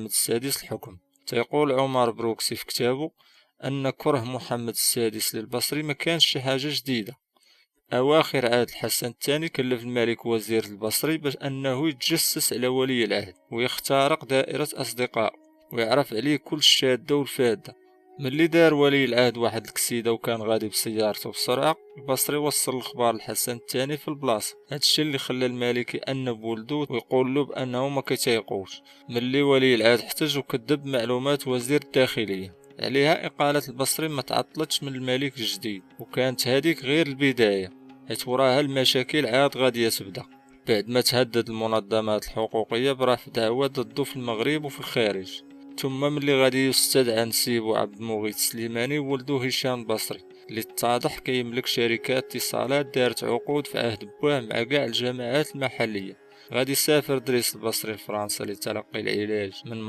محمد السادس الحكم. تيقول عمر بروكسي في كتابه أن كره محمد السادس للبصري ما كانش شي حاجة جديدة. أواخر عهد الحسن الثاني كلف الملك وزير البصري باش أنه يتجسس على ولي العهد ويخترق دائرة أصدقائه ويعرف عليه كل الشادة والفادة. ملي دار ولي العهد واحد الكسيدة وكان غادي بسيارته بسرعة، البصري وصل الخبار للحسن الثاني في البلاصة. هادشي اللي خلى الملك يأنب ولدو ويقول له بأنه ما كيتيقوش. ملي ولي العهد احتج وكذب معلومات وزير الداخلية عليها، إقالة البصري ما تعطلتش من الملك الجديد، وكانت هذيك غير البداية، حيت وراها المشاكل عاد غادية تبدا. بعد ما تهدد المنظمات الحقوقية برفع دعوى ضده في المغرب وفي الخارج، ثم ملي غادي يستدعى نسيبو عبد المغيث السليماني ولدو هشام البصري اللي اتضح كيملك شركات اتصالات دارت عقود في عهد بواه مع كاع الجماعات المحلية. غادي يسافر دريس البصري لفرنسا لتلقي العلاج من